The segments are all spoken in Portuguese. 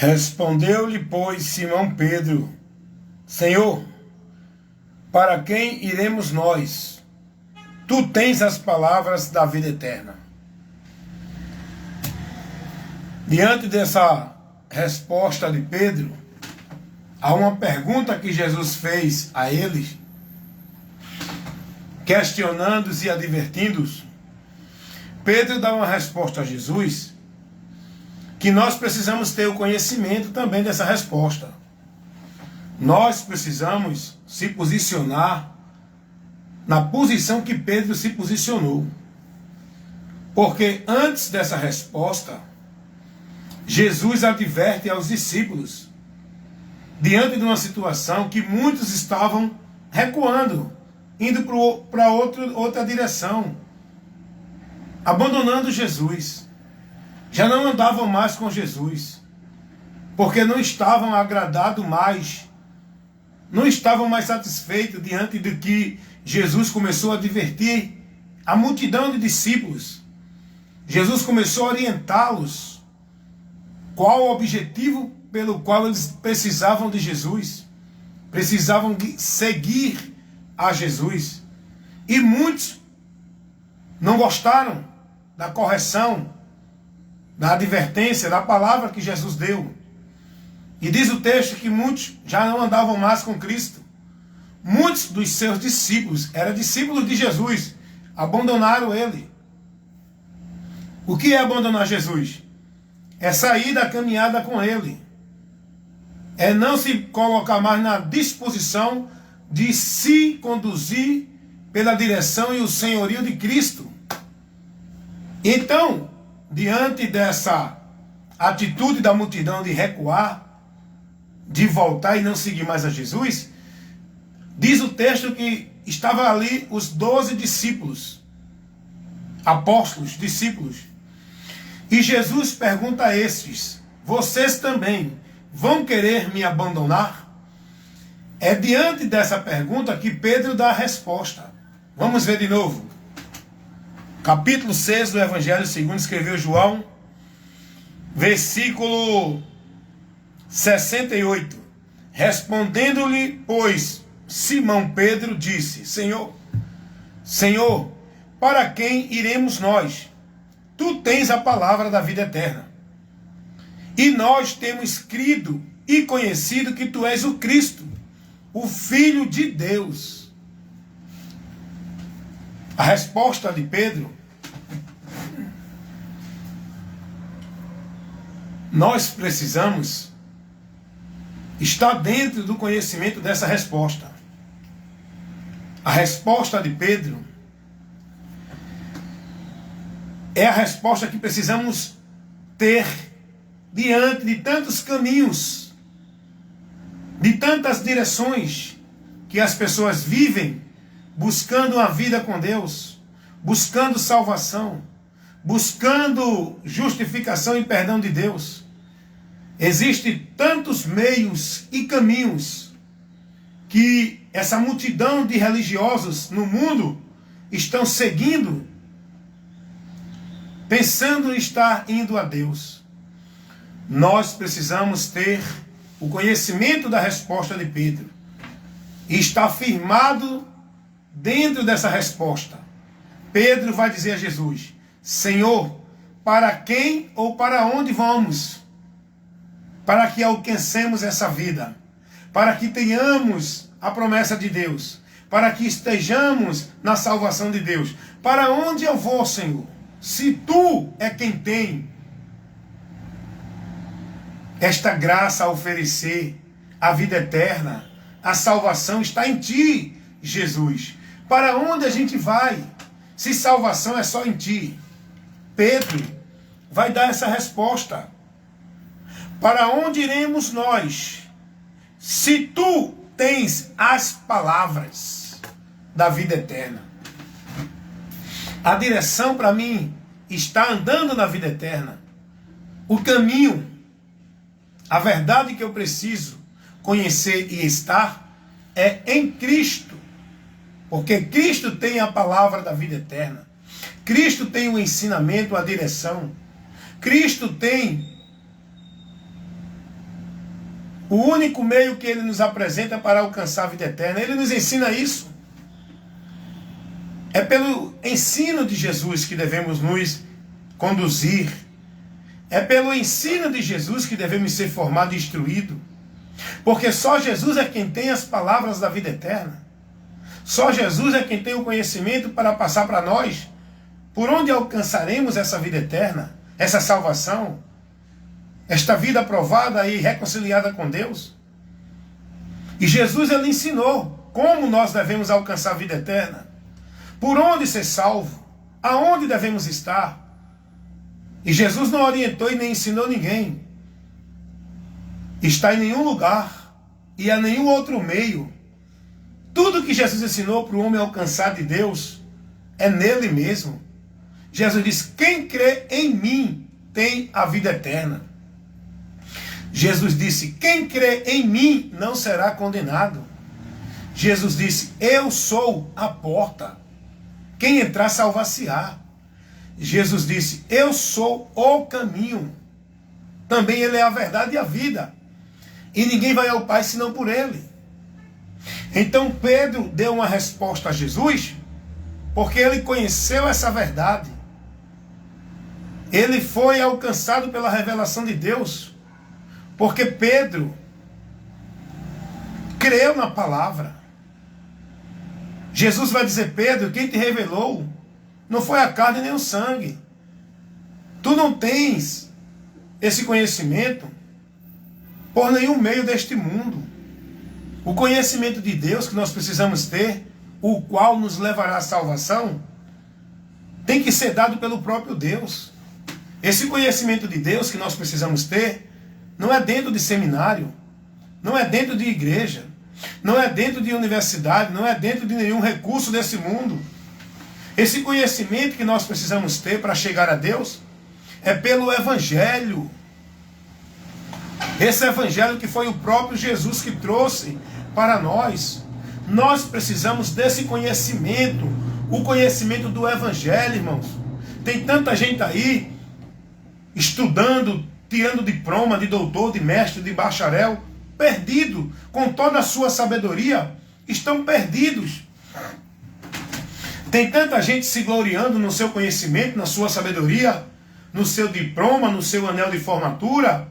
Respondeu-lhe, pois, Simão Pedro: Senhor, para quem iremos nós? Tu tens as palavras da vida eterna. Diante dessa resposta de Pedro, há uma pergunta que Jesus fez a eles, questionando-os e advertindo-os. Pedro dá uma resposta a Jesus, que nós precisamos ter o conhecimento também dessa resposta. Nós precisamos se posicionar na posição que Pedro se posicionou. Porque antes dessa resposta, Jesus adverte aos discípulos, diante de uma situação que muitos estavam recuando, indo para outra direção, abandonando Jesus. Já não andavam mais com Jesus, porque não estavam agradados mais, não estavam mais satisfeitos diante do que Jesus começou a advertir a multidão de discípulos. Jesus começou a orientá-los qual o objetivo pelo qual eles precisavam de Jesus, precisavam seguir a Jesus. E muitos não gostaram da correção, da advertência, da palavra que Jesus deu. E diz o texto que muitos já não andavam mais com Cristo. Muitos dos seus discípulos, eram discípulos de Jesus, abandonaram ele. O que é abandonar Jesus? É sair da caminhada com ele. É não se colocar mais na disposição de se conduzir pela direção e o senhorio de Cristo. Então, diante dessa atitude da multidão de recuar, de voltar e não seguir mais a Jesus, diz o texto que estava ali os 12 discípulos, apóstolos, discípulos. E Jesus pergunta a estes: vocês também vão querer me abandonar? É diante dessa pergunta que Pedro dá a resposta. Vamos ver de novo. Capítulo 6 do Evangelho segundo escreveu João, versículo 68. Respondendo-lhe, pois, Simão Pedro disse: Senhor, para quem iremos nós? Tu tens a palavra da vida eterna. E nós temos crido e conhecido que tu és o Cristo, o Filho de Deus. A resposta de Pedro: nós precisamos estar dentro do conhecimento dessa resposta. A resposta de Pedro é a resposta que precisamos ter diante de tantos caminhos, de tantas direções que as pessoas vivem buscando uma vida com Deus, buscando salvação, buscando justificação e perdão de Deus. Existem tantos meios e caminhos que essa multidão de religiosos no mundo estão seguindo, pensando em estar indo a Deus. Nós precisamos ter o conhecimento da resposta de Pedro e estar firmado dentro dessa resposta. Pedro vai dizer a Jesus: Senhor, para quem ou para onde vamos? Para que alcancemos essa vida, para que tenhamos a promessa de Deus, para que estejamos na salvação de Deus. Para onde eu vou, Senhor? Se tu é quem tem esta graça a oferecer, a vida eterna, a salvação está em ti, Jesus. Para onde a gente vai, se salvação é só em ti? Pedro vai dar essa resposta. Para onde iremos nós, se tu tens as palavras da vida eterna? A direção para mim está andando na vida eterna. O caminho, a verdade que eu preciso conhecer e estar é em Cristo. Porque Cristo tem a palavra da vida eterna. Cristo tem o ensinamento, a direção. Cristo tem O único meio que ele nos apresenta para alcançar a vida eterna. Ele nos ensina isso. É pelo ensino de Jesus que devemos nos conduzir. É pelo ensino de Jesus que devemos ser formados e instruídos. Porque só Jesus é quem tem as palavras da vida eterna. Só Jesus é quem tem o conhecimento para passar para nós por onde alcançaremos essa vida eterna, essa salvação, esta vida aprovada e reconciliada com Deus. E Jesus, ele ensinou como nós devemos alcançar a vida eterna, por onde ser salvo, aonde devemos estar. E Jesus não orientou e nem ensinou ninguém. Está em nenhum lugar e a nenhum outro meio. Tudo que Jesus ensinou para o homem alcançar de Deus é nele mesmo. Jesus disse: quem crê em mim tem a vida eterna. Jesus disse: quem crê em mim não será condenado. Jesus disse: eu sou a porta. Quem entrar salvar-se-á. Jesus disse: eu sou o caminho. Também ele é a verdade e a vida. E ninguém vai ao Pai senão por ele. Então Pedro deu uma resposta a Jesus, porque ele conheceu essa verdade. Ele foi alcançado pela revelação de Deus, porque Pedro creu na palavra. Jesus vai dizer: Pedro, quem te revelou não foi a carne nem o sangue. Tu não tens esse conhecimento por nenhum meio deste mundo. O conhecimento de Deus que nós precisamos ter, o qual nos levará à salvação, tem que ser dado pelo próprio Deus. Esse conhecimento de Deus que nós precisamos ter, não é dentro de seminário, não é dentro de igreja, não é dentro de universidade, não é dentro de nenhum recurso desse mundo. Esse conhecimento que nós precisamos ter para chegar a Deus é pelo Evangelho. Esse Evangelho que foi o próprio Jesus que trouxe para nós. Nós precisamos desse conhecimento, o conhecimento do Evangelho, irmãos. Tem tanta gente aí estudando, tirando diploma de doutor, de mestre, de bacharel, perdido, com toda a sua sabedoria, estão perdidos. Tem tanta gente se gloriando no seu conhecimento, na sua sabedoria, no seu diploma, no seu anel de formatura,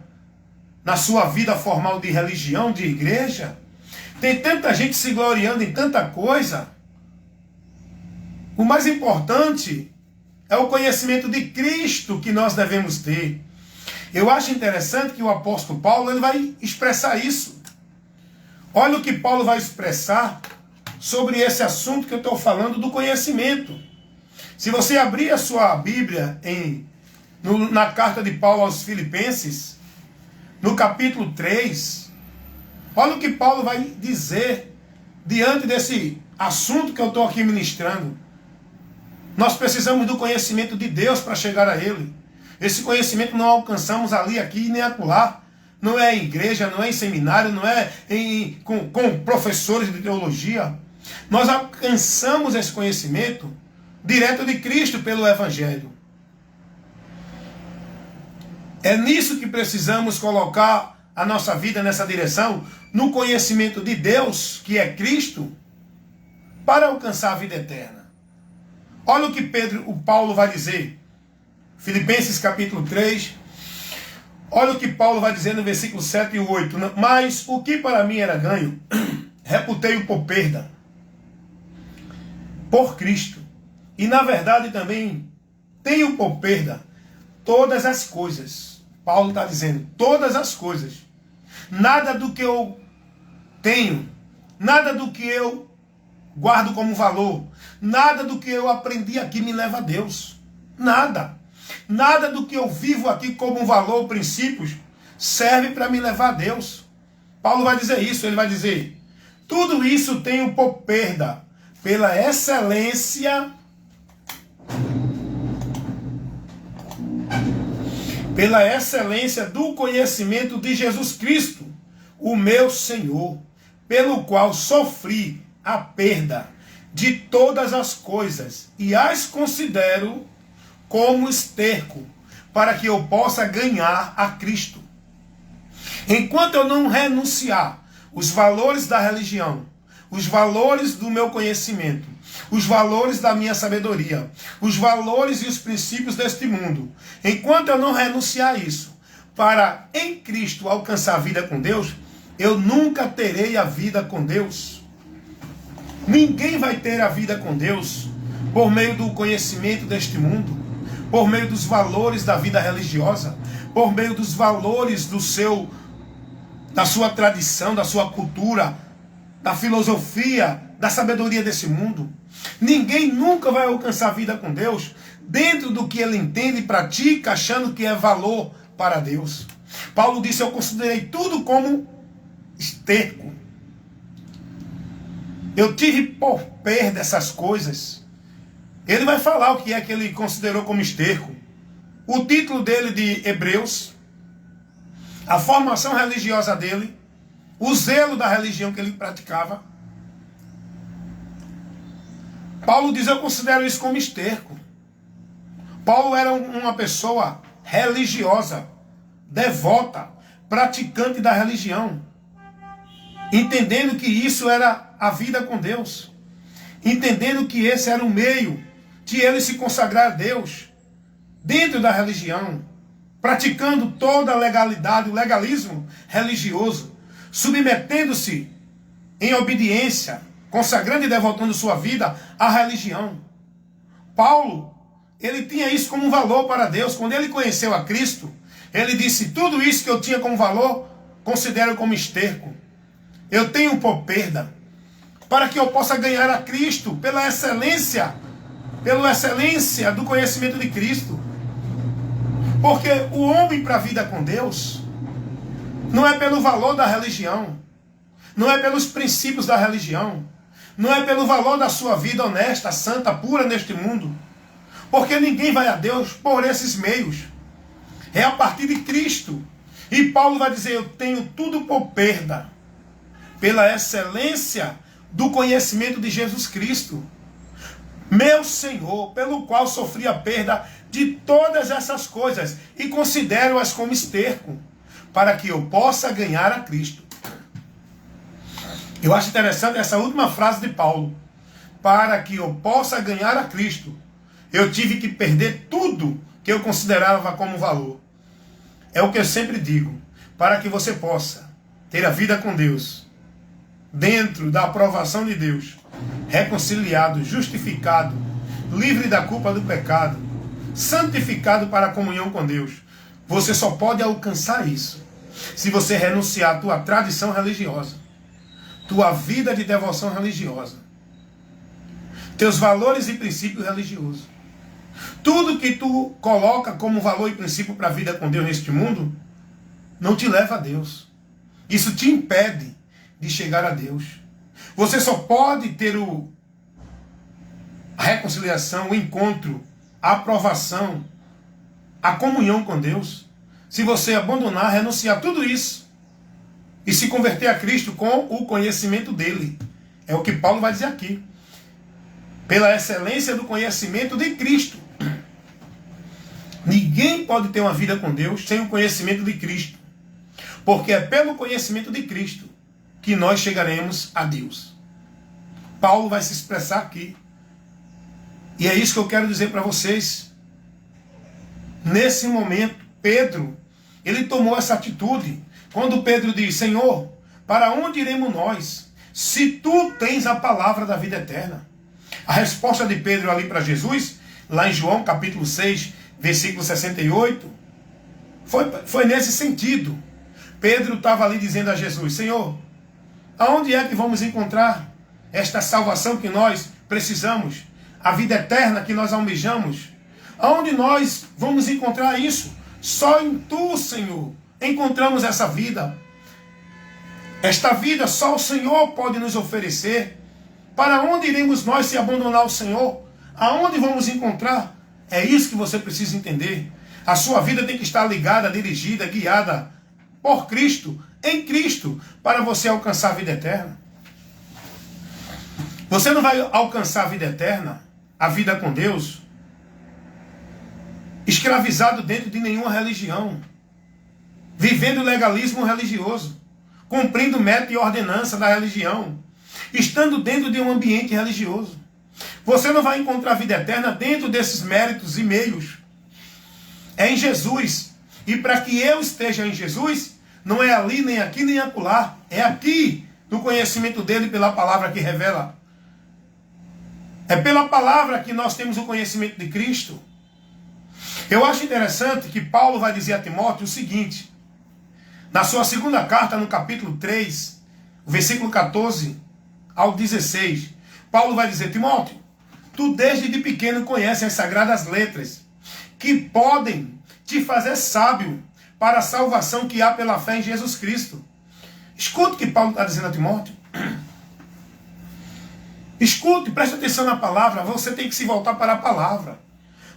na sua vida formal de religião, de igreja. Tem tanta gente se gloriando em tanta coisa. O mais importante é o conhecimento de Cristo que nós devemos ter. Eu acho interessante que o apóstolo Paulo ele vai expressar isso. Olha o que Paulo vai expressar sobre esse assunto que eu estou falando do conhecimento. Se você abrir a sua Bíblia na carta de Paulo aos Filipenses, no capítulo 3, olha o que Paulo vai dizer diante desse assunto que eu estou aqui ministrando. Nós precisamos do conhecimento de Deus para chegar a Ele. Esse conhecimento não alcançamos ali, aqui, nem acolá. Não é em igreja, não é em seminário, não é com professores de teologia. Nós alcançamos esse conhecimento direto de Cristo pelo Evangelho. É nisso que precisamos colocar a nossa vida nessa direção, no conhecimento de Deus, que é Cristo, para alcançar a vida eterna. Olha o que o Paulo vai dizer. Filipenses capítulo 3. Olha o que Paulo vai dizer no versículo 7 e 8. Mas o que para mim era ganho, reputei-o por perda, por Cristo. E na verdade também tenho por perda todas as coisas. Paulo está dizendo, todas as coisas. Nada do que eu tenho, nada do que eu guardo como valor, nada do que eu aprendi aqui me leva a Deus. Nada. Nada do que eu vivo aqui como valor, princípios, serve para me levar a Deus. Paulo vai dizer isso, ele vai dizer, tudo isso tenho por perda, pela excelência do conhecimento de Jesus Cristo, o meu Senhor, pelo qual sofri a perda de todas as coisas e as considero como esterco, para que eu possa ganhar a Cristo Enquanto eu não renunciar os valores da religião, os valores do meu conhecimento, os valores da minha sabedoria, os valores e os princípios deste mundo, enquanto eu não renunciar isso, para em Cristo alcançar a vida com Deus, eu nunca terei a vida com Deus. Ninguém vai ter a vida com Deus por meio do conhecimento deste mundo, por meio dos valores da vida religiosa, por meio dos valores da sua tradição, da sua cultura, da filosofia, da sabedoria desse mundo. Ninguém nunca vai alcançar a vida com Deus dentro do que ele entende e pratica, achando que é valor para Deus. Paulo disse: eu considerei tudo como esterco. Eu tive por perda essas coisas. Ele vai falar o que é que ele considerou como esterco. O título dele de Hebreus, a formação religiosa dele, o zelo da religião que ele praticava. Paulo diz: eu considero isso como esterco. Paulo era uma pessoa religiosa, devota, praticante da religião, entendendo que isso era a vida com Deus, entendendo que esse era o meio de ele se consagrar a Deus dentro da religião, praticando toda a legalidade, o legalismo religioso, submetendo-se em obediência, consagrando e devotando sua vida à religião. Paulo, ele tinha isso como um valor para Deus. Quando ele conheceu a Cristo, ele disse: tudo isso que eu tinha como valor, considero como esterco. Eu tenho por perda, para que eu possa ganhar a Cristo pela excelência do conhecimento de Cristo. Porque o homem para a vida com Deus não é pelo valor da religião, não é pelos princípios da religião, não é pelo valor da sua vida honesta, santa, pura neste mundo. Porque ninguém vai a Deus por esses meios. É a partir de Cristo. E Paulo vai dizer: eu tenho tudo por perda, pela excelência do conhecimento de Jesus Cristo, meu Senhor, pelo qual sofri a perda de todas essas coisas e considero-as como esterco, para que eu possa ganhar a Cristo. Eu acho interessante essa última frase de Paulo: para que eu possa ganhar a Cristo, eu tive que perder tudo que eu considerava como valor. É o que eu sempre digo: para que você possa ter a vida com Deus, dentro da aprovação de Deus, reconciliado, justificado, livre da culpa do pecado, santificado para a comunhão com Deus, você só pode alcançar isso se você renunciar à tua tradição religiosa, tua vida de devoção religiosa, teus valores e princípios religiosos. Tudo que tu coloca como valor e princípio para a vida com Deus neste mundo não te leva a Deus. Isso te impede de chegar a Deus. Você só pode ter a reconciliação, o encontro, a aprovação, a comunhão com Deus, se você abandonar, renunciar tudo isso e se converter a Cristo com o conhecimento dele. É o que Paulo vai dizer aqui: pela excelência do conhecimento de Cristo. Ninguém pode ter uma vida com Deus sem o conhecimento de Cristo, porque é pelo conhecimento de Cristo que nós chegaremos a Deus. Paulo vai se expressar aqui, e é isso que eu quero dizer para vocês. Nesse momento, Pedro, ele tomou essa atitude. Quando Pedro diz: Senhor, para onde iremos nós, se tu tens a palavra da vida eterna? A resposta de Pedro ali para Jesus, lá em João capítulo 6, versículo 68, foi nesse sentido. Pedro estava ali dizendo a Jesus: Senhor, aonde é que vamos encontrar esta salvação que nós precisamos? A vida eterna que nós almejamos? Aonde nós vamos encontrar isso? Só em Tu, Senhor, encontramos essa vida. Esta vida só o Senhor pode nos oferecer. Para onde iremos nós se abandonar o Senhor? Aonde vamos encontrar? É isso que você precisa entender. A sua vida tem que estar ligada, dirigida, guiada por Cristo, em Cristo, para você alcançar a vida eterna. Você não vai alcançar a vida eterna, a vida com Deus, escravizado dentro de nenhuma religião. vivendo legalismo religioso, cumprindo método e ordenança da religião, estando dentro de um ambiente religioso. Você não vai encontrar vida eterna dentro desses méritos e meios. É em Jesus. E para que eu esteja em Jesus, não é ali, nem aqui, nem acolá. É aqui, no conhecimento dele pela palavra que revela. É pela palavra que nós temos o conhecimento de Cristo. Eu acho interessante que Paulo vai dizer a Timóteo o seguinte, na sua segunda carta, no capítulo 3, versículo 14 ao 16, Paulo vai dizer: Timóteo, tu desde de pequeno conheces as sagradas letras, que podem te fazer sábio para a salvação que há pela fé em Jesus Cristo. Escute o que Paulo está dizendo a Timóteo. Escute, preste atenção na palavra. Você tem que se voltar para a palavra.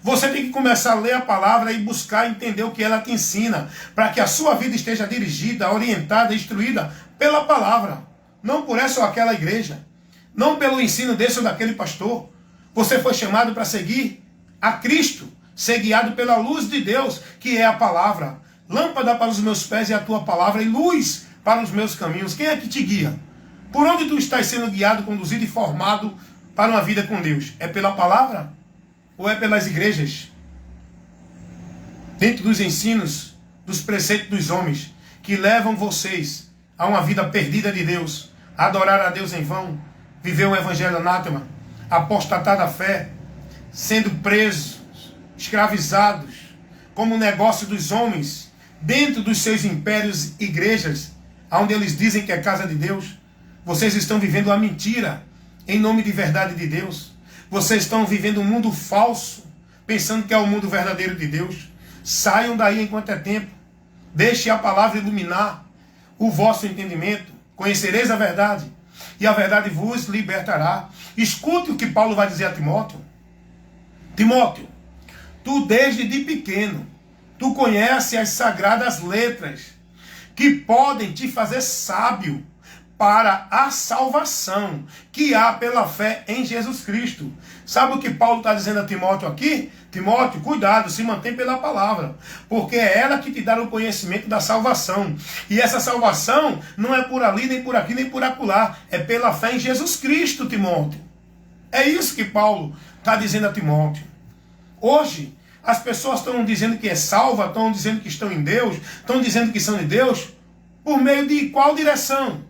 Você tem que começar a ler a palavra e buscar entender o que ela te ensina, para que a sua vida esteja dirigida, orientada, instruída pela palavra. Não por essa ou aquela igreja. Não pelo ensino desse ou daquele pastor. Você foi chamado para seguir a Cristo, ser guiado pela luz de Deus, que é a palavra. Lâmpada para os meus pés é a tua palavra e luz para os meus caminhos. Quem é que te guia? Por onde tu estás sendo guiado, conduzido e formado para uma vida com Deus? É pela palavra? Ou é pelas igrejas? Dentro dos ensinos, dos preceitos dos homens, que levam vocês a uma vida perdida de Deus, a adorar a Deus em vão, viver um evangelho anátema, apostatar da fé, sendo presos, escravizados, como negócio dos homens, dentro dos seus impérios, igrejas, onde eles dizem que é casa de Deus. Vocês estão vivendo a mentira em nome de verdade de Deus. Vocês estão vivendo um mundo falso, pensando que é o mundo verdadeiro de Deus. Saiam daí enquanto é tempo. Deixe a palavra iluminar o vosso entendimento. Conhecereis a verdade, e a verdade vos libertará. Escute o que Paulo vai dizer a Timóteo. Timóteo, tu desde de pequeno, tu conheces as sagradas letras, que podem te fazer sábio para a salvação que há pela fé em Jesus Cristo. Sabe o que Paulo está dizendo a Timóteo aqui? Timóteo, cuidado, se mantém pela palavra, porque é ela que te dá o conhecimento da salvação. E essa salvação não é por ali, nem por aqui, nem por acolá. É pela fé em Jesus Cristo, Timóteo. É isso que Paulo está dizendo a Timóteo. Hoje, as pessoas estão dizendo que é salva, estão dizendo que estão em Deus, estão dizendo que são de Deus, por meio de qual direção?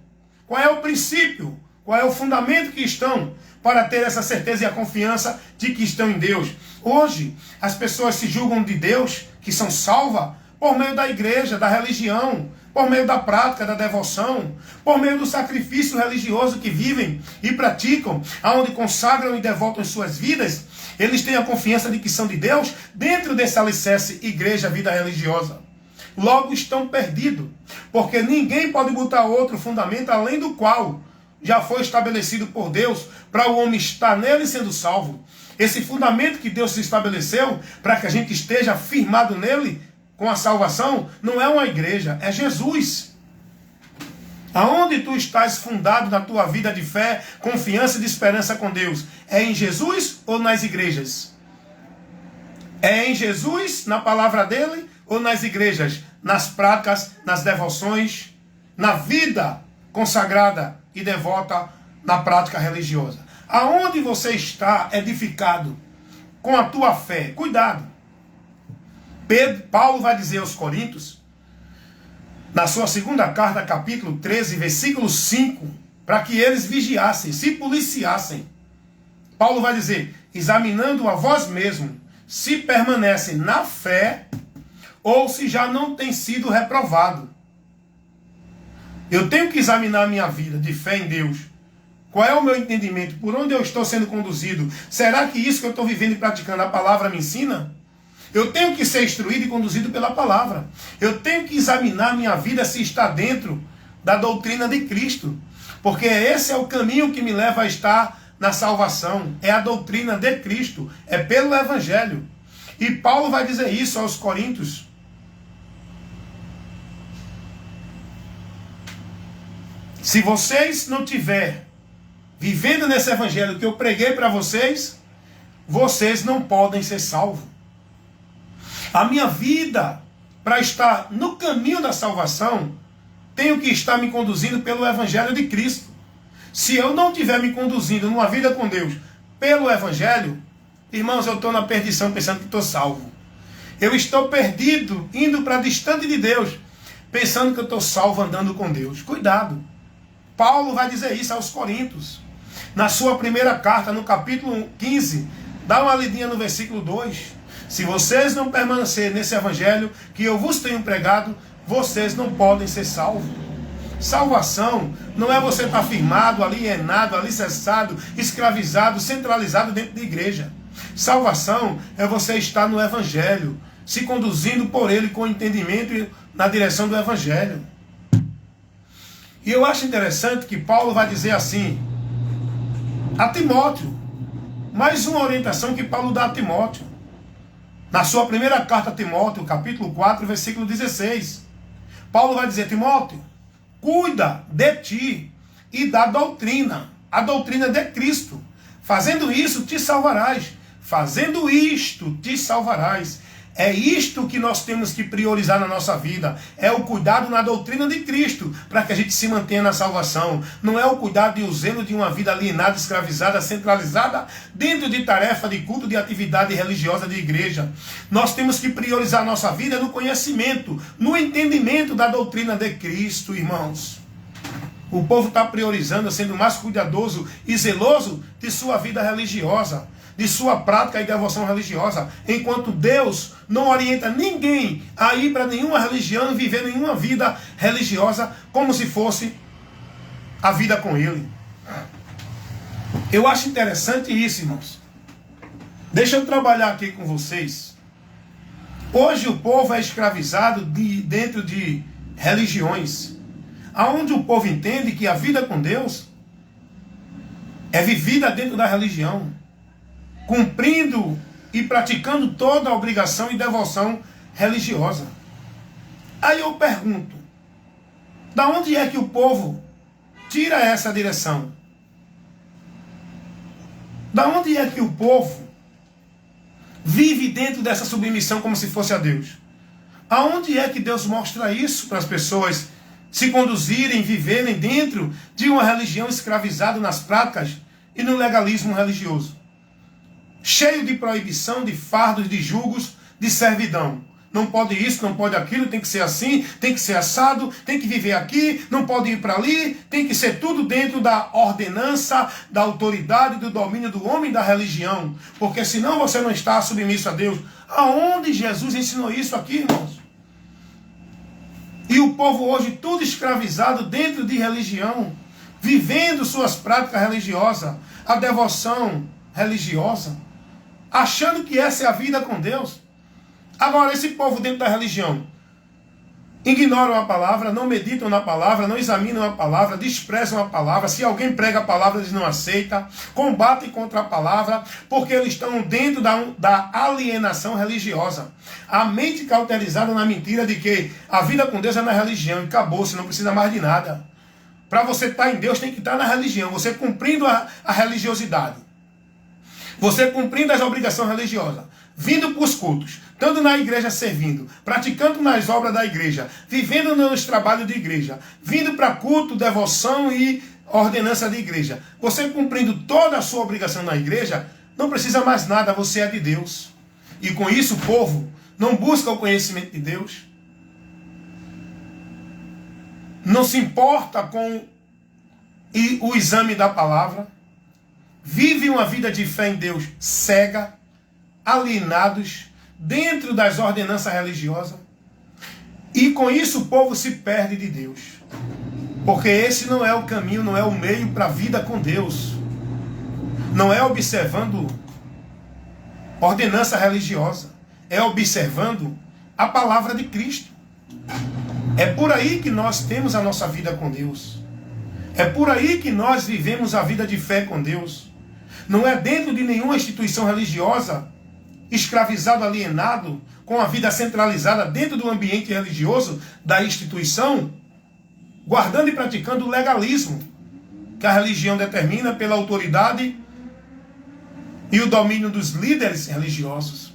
Qual é o princípio? Qual é o fundamento que estão para ter essa certeza e a confiança de que estão em Deus? Hoje, as pessoas se julgam de Deus, que são salvas, por meio da igreja, da religião, por meio da prática, da devoção, por meio do sacrifício religioso que vivem e praticam, aonde consagram e devotam suas vidas. Eles têm a confiança de que são de Deus dentro desse alicerce igreja, vida religiosa. Logo estão perdidos, porque ninguém pode botar outro fundamento além do qual já foi estabelecido por Deus para o homem estar nele sendo salvo. Esse fundamento que Deus se estabeleceu para que a gente esteja firmado nele com a salvação não é uma igreja, é Jesus. Aonde tu estás fundado na tua vida de fé, confiança e de esperança com Deus? É em Jesus ou nas igrejas? É em Jesus, na palavra dele, ou nas igrejas? Nas práticas, nas devoções, na vida consagrada e devota na prática religiosa? Aonde você está edificado com a tua fé? Cuidado. Paulo vai dizer aos Coríntios, na sua segunda carta, capítulo 13, versículo 5, para que eles vigiassem, se policiassem. Paulo vai dizer: examinando a vós mesmo, se permanecem na fé, ou se já não tem sido reprovado. Eu tenho que examinar a minha vida de fé em Deus. Qual é o meu entendimento? Por onde eu estou sendo conduzido? Será que isso que eu estou vivendo e praticando a palavra me ensina? Eu tenho que ser instruído e conduzido pela palavra. Eu tenho que examinar a minha vida se está dentro da doutrina de Cristo. Porque esse é o caminho que me leva a estar na salvação. É a doutrina de Cristo. É pelo Evangelho. E Paulo vai dizer isso aos Coríntios. Se vocês não tiverem vivendo nesse Evangelho que eu preguei para vocês, vocês não podem ser salvos. A minha vida para estar no caminho da salvação, tenho que estar me conduzindo pelo Evangelho de Cristo. Se eu não estiver me conduzindo numa vida com Deus pelo Evangelho, irmãos, eu estou na perdição pensando que estou salvo. Eu estou perdido, indo para distante de Deus, pensando que eu estou salvo andando com Deus. Cuidado. Paulo vai dizer isso aos Coríntios. Na sua primeira carta, no capítulo 15, dá uma lidinha no versículo 2. Se vocês não permanecerem nesse Evangelho que eu vos tenho pregado, vocês não podem ser salvos. Salvação não é você estar firmado, alienado, alicerçado, escravizado, centralizado dentro da igreja. Salvação é você estar no Evangelho, se conduzindo por ele com entendimento e na direção do Evangelho. E eu acho interessante que Paulo vai dizer assim a Timóteo, mais uma orientação que Paulo dá a Timóteo. Na sua primeira carta a Timóteo, capítulo 4, versículo 16. Paulo vai dizer: Timóteo, cuida de ti e da doutrina, a doutrina de Cristo. Fazendo isso, te salvarás. Fazendo isto, te salvarás. É isto que nós temos que priorizar na nossa vida. É o cuidado na doutrina de Cristo, para que a gente se mantenha na salvação. Não é o cuidado e o zelo de uma vida alienada, escravizada, centralizada, dentro de tarefa, de culto, de atividade religiosa de igreja. Nós temos que priorizar a nossa vida no conhecimento, no entendimento da doutrina de Cristo, irmãos. O povo está priorizando, sendo mais cuidadoso e zeloso de sua vida religiosa, de sua prática e devoção religiosa, enquanto Deus não orienta ninguém a ir para nenhuma religião e viver nenhuma vida religiosa como se fosse a vida com Ele. Eu acho interessante isso, irmãos. Deixa eu trabalhar aqui com vocês. Hoje o povo é escravizado dentro de religiões, aonde o povo entende que a vida com Deus é vivida dentro da religião, cumprindo e praticando toda a obrigação e devoção religiosa. Aí eu pergunto, da onde é que o povo tira essa direção? Da onde é que o povo vive dentro dessa submissão como se fosse a Deus? Aonde é que Deus mostra isso para as pessoas se conduzirem, viverem dentro de uma religião escravizada nas práticas e no legalismo religioso? Cheio de proibição, de fardos, de julgos, de servidão. Não pode isso, não pode aquilo, tem que ser assim, tem que ser assado, tem que viver aqui, não pode ir para ali, tem que ser tudo dentro da ordenança, da autoridade, do domínio do homem e da religião. Porque senão você não está submisso a Deus. Aonde Jesus ensinou isso aqui, irmãos? E o povo hoje tudo escravizado dentro de religião, vivendo suas práticas religiosas, a devoção religiosa, achando que essa é a vida com Deus. Agora, esse povo dentro da religião ignoram a palavra, não meditam na palavra, não examinam a palavra, desprezam a palavra. Se alguém prega a palavra, eles não aceitam, combatem contra a palavra, porque eles estão dentro da alienação religiosa. A mente cauterizada na mentira de que a vida com Deus é na religião e acabou, você não precisa mais de nada. Para você estar em Deus, tem que estar na religião, você cumprindo a religiosidade. Você cumprindo as obrigações religiosas, vindo para os cultos, estando na igreja servindo, praticando nas obras da igreja, vivendo nos trabalhos de igreja, vindo para culto, devoção e ordenança de igreja. Você cumprindo toda a sua obrigação na igreja, não precisa mais nada, você é de Deus. E com isso o povo não busca o conhecimento de Deus, não se importa com o exame da palavra, vive uma vida de fé em Deus cega, alienados, dentro das ordenanças religiosas. E com isso o povo se perde de Deus. Porque esse não é o caminho, não é o meio para a vida com Deus. Não é observando ordenança religiosa. É observando a palavra de Cristo. É por aí que nós temos a nossa vida com Deus. É por aí que nós vivemos a vida de fé com Deus. Não é dentro de nenhuma instituição religiosa, escravizado, alienado, com a vida centralizada dentro do ambiente religioso da instituição, guardando e praticando o legalismo que a religião determina pela autoridade e o domínio dos líderes religiosos.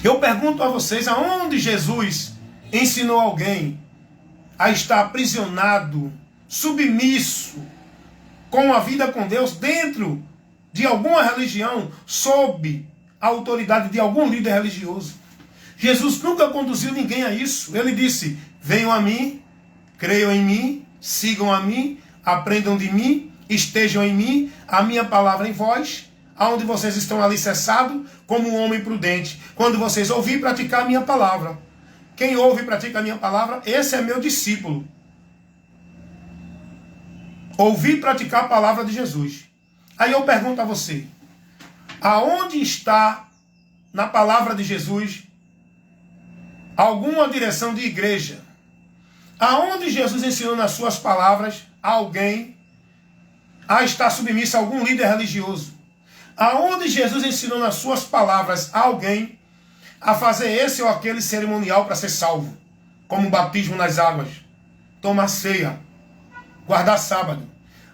Eu pergunto a vocês, aonde Jesus ensinou alguém a estar aprisionado, submisso, com a vida com Deus, dentro de alguma religião, sob a autoridade de algum líder religioso? Jesus nunca conduziu ninguém a isso. Ele disse: venham a mim, creiam em mim, sigam a mim, aprendam de mim, estejam em mim, a minha palavra em vós, aonde vocês estão alicerçados como um homem prudente. Quando vocês ouvirem praticar a minha palavra. Quem ouve e pratica a minha palavra, esse é meu discípulo. Ouvir e praticar a palavra de Jesus. Aí eu pergunto a você, aonde está na palavra de Jesus alguma direção de igreja? Aonde Jesus ensinou nas suas palavras a alguém a estar submisso a algum líder religioso? Aonde Jesus ensinou nas suas palavras a alguém a fazer esse ou aquele cerimonial para ser salvo? Como o batismo nas águas, tomar ceia, guardar sábado.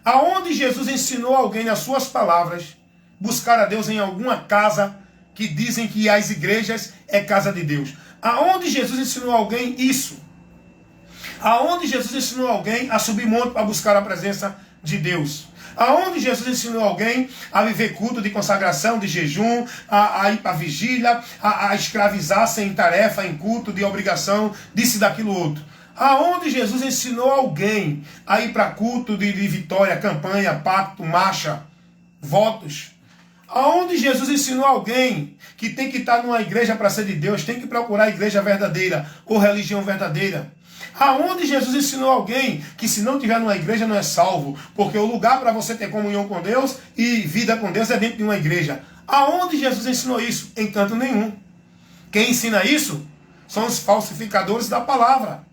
Aonde Jesus ensinou alguém nas suas palavras buscar a Deus em alguma casa que dizem que as igrejas é casa de Deus? Aonde Jesus ensinou alguém isso? Aonde Jesus ensinou alguém a subir monte para buscar a presença de Deus? Aonde Jesus ensinou alguém a viver culto de consagração, de jejum, a ir para a vigília, a escravizar sem tarefa, em culto, de obrigação, disso e daquilo outro? Aonde Jesus ensinou alguém a ir para culto de vitória, campanha, pacto, marcha, votos? Aonde Jesus ensinou alguém que tem que estar numa igreja para ser de Deus, tem que procurar a igreja verdadeira ou religião verdadeira? Aonde Jesus ensinou alguém que se não tiver numa igreja não é salvo, porque o lugar para você ter comunhão com Deus e vida com Deus é dentro de uma igreja? Aonde Jesus ensinou isso? Em canto nenhum. Quem ensina isso são os falsificadores da palavra,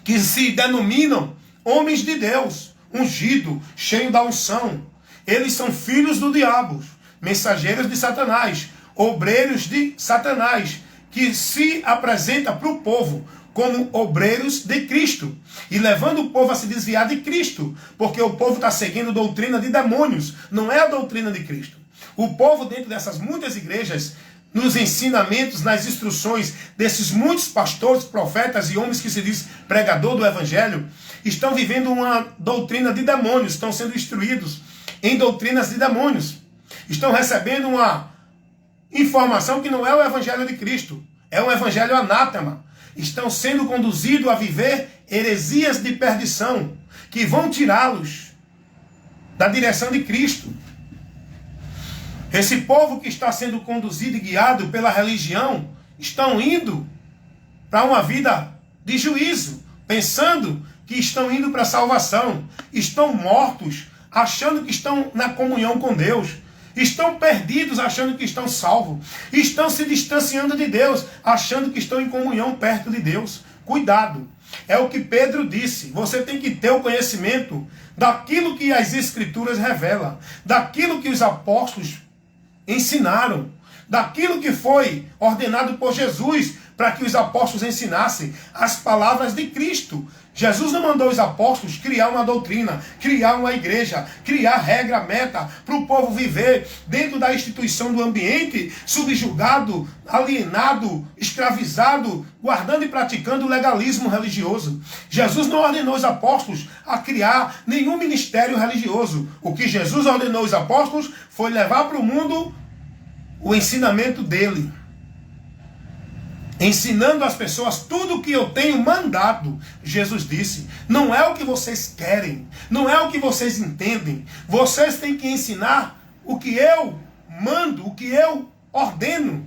que se denominam homens de Deus, ungido, cheio da unção. Eles são filhos do diabo, mensageiros de Satanás, obreiros de Satanás, que se apresentam para o povo como obreiros de Cristo, e levando o povo a se desviar de Cristo, porque o povo está seguindo doutrina de demônios, não é a doutrina de Cristo. O povo, dentro dessas muitas igrejas, nos ensinamentos, nas instruções desses muitos pastores, profetas e homens que se diz pregador do evangelho, estão vivendo uma doutrina de demônios, estão sendo instruídos em doutrinas de demônios, estão recebendo uma informação que não é o evangelho de Cristo, é um evangelho anátema. Estão sendo conduzidos a viver heresias de perdição, que vão tirá-los da direção de Cristo. Esse povo que está sendo conduzido e guiado pela religião, estão indo para uma vida de juízo, pensando que estão indo para a salvação. Estão mortos, achando que estão na comunhão com Deus. Estão perdidos, achando que estão salvos. Estão se distanciando de Deus, achando que estão em comunhão perto de Deus. Cuidado. É o que Pedro disse. Você tem que ter o conhecimento daquilo que as Escrituras revelam, daquilo que os apóstolos ensinaram, daquilo que foi ordenado por Jesus para que os apóstolos ensinassem as palavras de Cristo. Jesus não mandou os apóstolos criar uma doutrina, criar uma igreja, criar regra, meta, para o povo viver dentro da instituição do ambiente, subjugado, alienado, escravizado, guardando e praticando o legalismo religioso. Jesus não ordenou os apóstolos a criar nenhum ministério religioso. O que Jesus ordenou os apóstolos foi levar para o mundo o ensinamento dele, ensinando às pessoas tudo o que eu tenho mandado. Jesus disse, não é o que vocês querem, não é o que vocês entendem, vocês têm que ensinar o que eu mando, o que eu ordeno.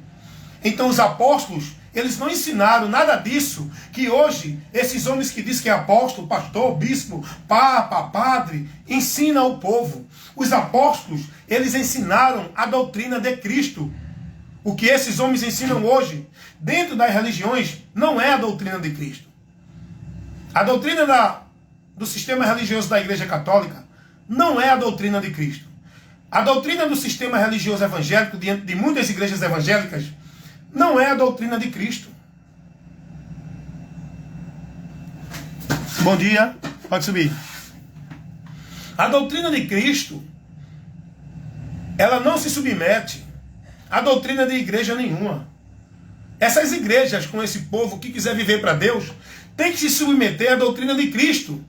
Então os apóstolos, eles não ensinaram nada disso, que hoje esses homens que dizem que é apóstolo, pastor, bispo, papa, padre, ensinam ao povo. Os apóstolos, eles ensinaram a doutrina de Cristo. O que esses homens ensinam hoje, dentro das religiões, não é a doutrina de Cristo. A doutrina do sistema religioso da Igreja Católica não é a doutrina de Cristo. A doutrina do sistema religioso evangélico, diante de muitas igrejas evangélicas, não é a doutrina de Cristo. Bom dia, pode subir. A doutrina de Cristo, ela não se submete à doutrina de igreja nenhuma. Essas igrejas com esse povo que quiser viver para Deus, tem que se submeter à doutrina de Cristo.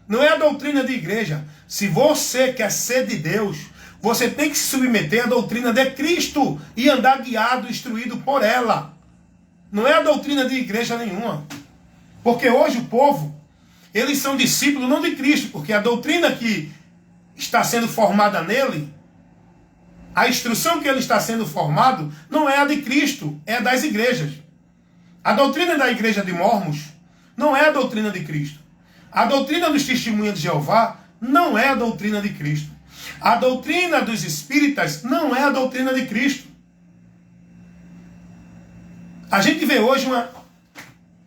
Não é a doutrina de igreja. Se você quer ser de Deus, você tem que se submeter à doutrina de Cristo e andar guiado, instruído por ela. Não é a doutrina de igreja nenhuma. Porque hoje o povo, eles são discípulos não de Cristo, porque a doutrina que está sendo formada nele, a instrução que ele está sendo formado, não é a de Cristo, é a das igrejas. A doutrina da igreja de Mormons não é a doutrina de Cristo. A doutrina dos testemunhas de Jeová não é a doutrina de Cristo. A doutrina dos espíritas não é a doutrina de Cristo. A gente vê hoje uma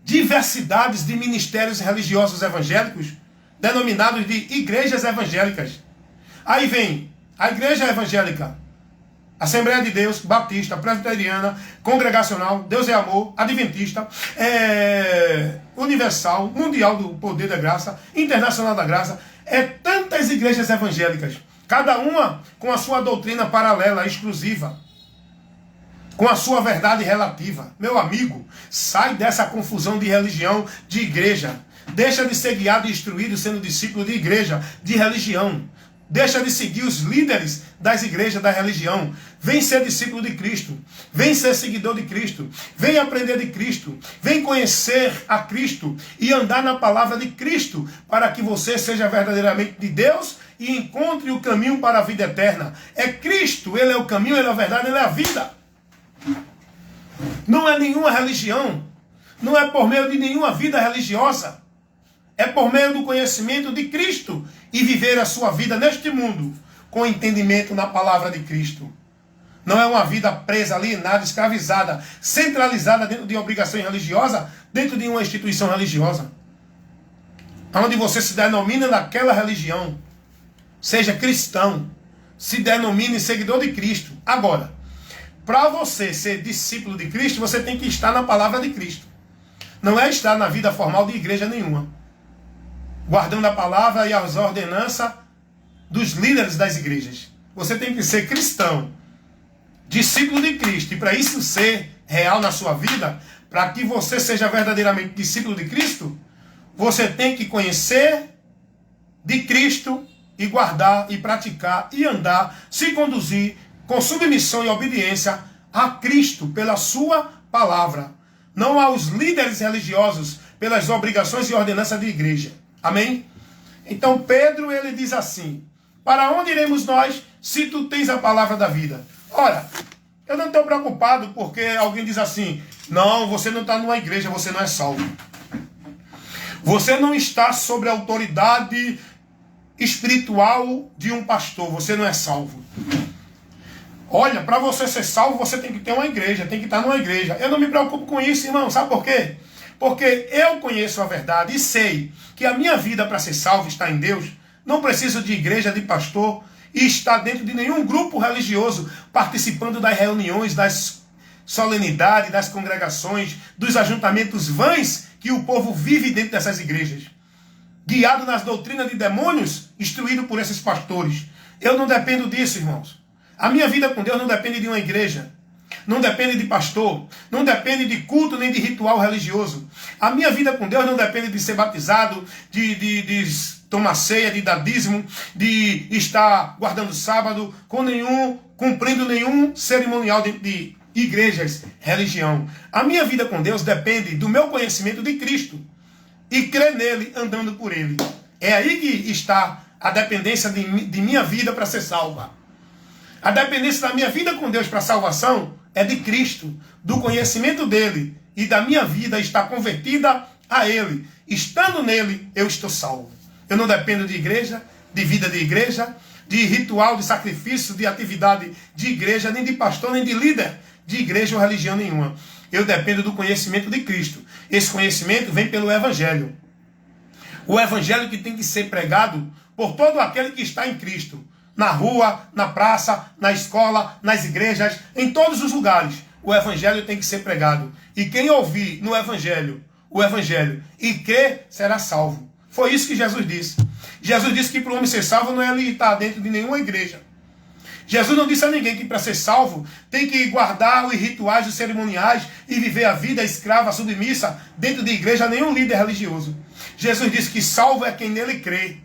diversidade de ministérios religiosos evangélicos, denominados de igrejas evangélicas. Aí vem a igreja evangélica, Assembleia de Deus, Batista, Presbiteriana, Congregacional, Deus é Amor, Adventista, Universal, Mundial do Poder da Graça, Internacional da Graça. É tantas igrejas evangélicas, cada uma com a sua doutrina paralela, exclusiva, com a sua verdade relativa. Meu amigo, sai dessa confusão de religião, de igreja. Deixa de ser guiado e instruído sendo discípulo de igreja, de religião. Deixa de seguir os líderes das igrejas, da religião. Vem ser discípulo de Cristo. Vem ser seguidor de Cristo. Vem aprender de Cristo. Vem conhecer a Cristo e andar na palavra de Cristo, para que você seja verdadeiramente de Deus e encontre o caminho para a vida eterna. É Cristo, Ele é o caminho, Ele é a verdade, Ele é a vida. Não é nenhuma religião. Não é por meio de nenhuma vida religiosa. É por meio do conhecimento de Cristo e viver a sua vida neste mundo com entendimento na palavra de Cristo. Não é uma vida presa, alienada, escravizada, centralizada dentro de obrigações religiosas, dentro de uma instituição religiosa, onde você se denomina daquela religião, seja cristão, se denomine seguidor de Cristo. Agora, para você ser discípulo de Cristo, você tem que estar na palavra de Cristo. Não é estar na vida formal de igreja nenhuma, guardando a palavra e as ordenanças dos líderes das igrejas. Você tem que ser cristão, discípulo de Cristo. E para isso ser real na sua vida, para que você seja verdadeiramente discípulo de Cristo, você tem que conhecer de Cristo e guardar e praticar e andar, se conduzir com submissão e obediência a Cristo pela sua palavra, não aos líderes religiosos pelas obrigações e ordenanças de igreja. Amém? Então Pedro, ele diz assim: para onde iremos nós se tu tens a palavra da vida? Ora, eu não estou preocupado porque alguém diz assim: não, você não está numa igreja, você não é salvo. Você não está sob a autoridade espiritual de um pastor, você não é salvo. Olha, para você ser salvo, você tem que ter uma igreja, tem que estar numa igreja. Eu não me preocupo com isso, irmão, sabe por quê? Porque eu conheço a verdade e sei que a minha vida para ser salvo está em Deus. Não preciso de igreja, de pastor e estar dentro de nenhum grupo religioso, participando das reuniões, das solenidades, das congregações, dos ajuntamentos vãs que o povo vive dentro dessas igrejas. Guiado nas doutrinas de demônios, instruído por esses pastores. Eu não dependo disso, irmãos. A minha vida com Deus não depende de uma igreja. Não depende de pastor, não depende de culto nem de ritual religioso. A minha vida com Deus não depende de ser batizado, de tomar ceia, de dar dízimo, de estar guardando sábado, cumprindo nenhum cerimonial de igrejas, religião. A minha vida com Deus depende do meu conhecimento de Cristo e crer nele, andando por ele. É aí que está a dependência de minha vida para ser salva. A dependência da minha vida com Deus para salvação é de Cristo, do conhecimento dele e da minha vida estar convertida a ele. Estando nele, eu estou salvo. Eu não dependo de igreja, de vida de igreja, de ritual, de sacrifício, de atividade de igreja, nem de pastor, nem de líder de igreja ou religião nenhuma. Eu dependo do conhecimento de Cristo. Esse conhecimento vem pelo Evangelho. O Evangelho que tem que ser pregado por todo aquele que está em Cristo. Na rua, na praça, na escola, nas igrejas, em todos os lugares. O Evangelho tem que ser pregado. E quem ouvir no Evangelho, o Evangelho, e crer, será salvo. Foi isso que Jesus disse. Jesus disse que para o homem ser salvo não é ele estar dentro de nenhuma igreja. Jesus não disse a ninguém que para ser salvo tem que guardar os rituais, os cerimoniais e viver a vida escrava, submissa dentro de igreja a nenhum líder religioso. Jesus disse que salvo é quem nele crê.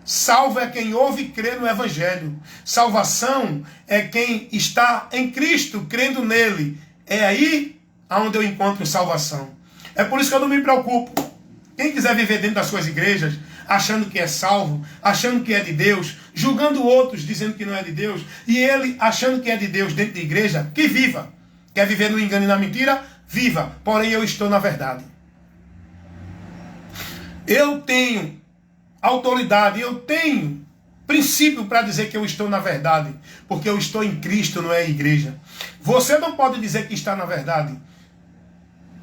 Salvo é quem ouve e crê no Evangelho. Salvação é quem está em Cristo, crendo nele. É aí onde eu encontro salvação. É por isso que eu não me preocupo. Quem quiser viver dentro das suas igrejas, achando que é salvo, achando que é de Deus, julgando outros, dizendo que não é de Deus, e ele achando que é de Deus dentro da igreja, que viva. Quer viver no engano e na mentira? Viva. Porém, eu estou na verdade. Eu tenho autoridade, eu tenho princípio para dizer que eu estou na verdade, porque eu estou em Cristo, não é a igreja. Você não pode dizer que está na verdade,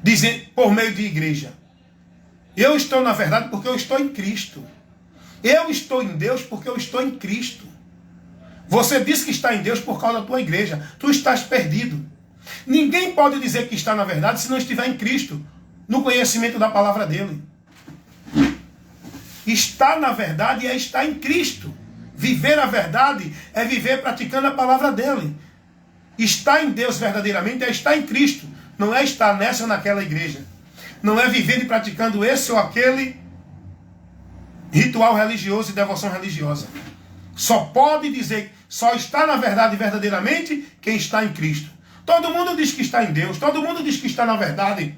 dizer por meio de igreja. Eu estou na verdade porque eu estou em Cristo. Eu estou em Deus porque eu estou em Cristo. Você diz que está em Deus por causa da tua igreja. Tu estás perdido. Ninguém pode dizer que está na verdade se não estiver em Cristo, no conhecimento da palavra dele. Estar na verdade é estar em Cristo. Viver a verdade é viver praticando a palavra dele. Estar em Deus verdadeiramente é estar em Cristo. Não é estar nessa ou naquela igreja. Não é vivendo e praticando esse ou aquele ritual religioso e devoção religiosa. Só pode dizer, só está na verdade verdadeiramente quem está em Cristo. Todo mundo diz que está em Deus, todo mundo diz que está na verdade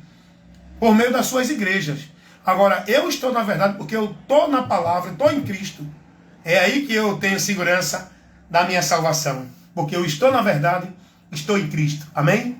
por meio das suas igrejas. Agora, eu estou na verdade porque eu estou na palavra, estou em Cristo. É aí que eu tenho segurança da minha salvação. Porque eu estou na verdade, estou em Cristo. Amém?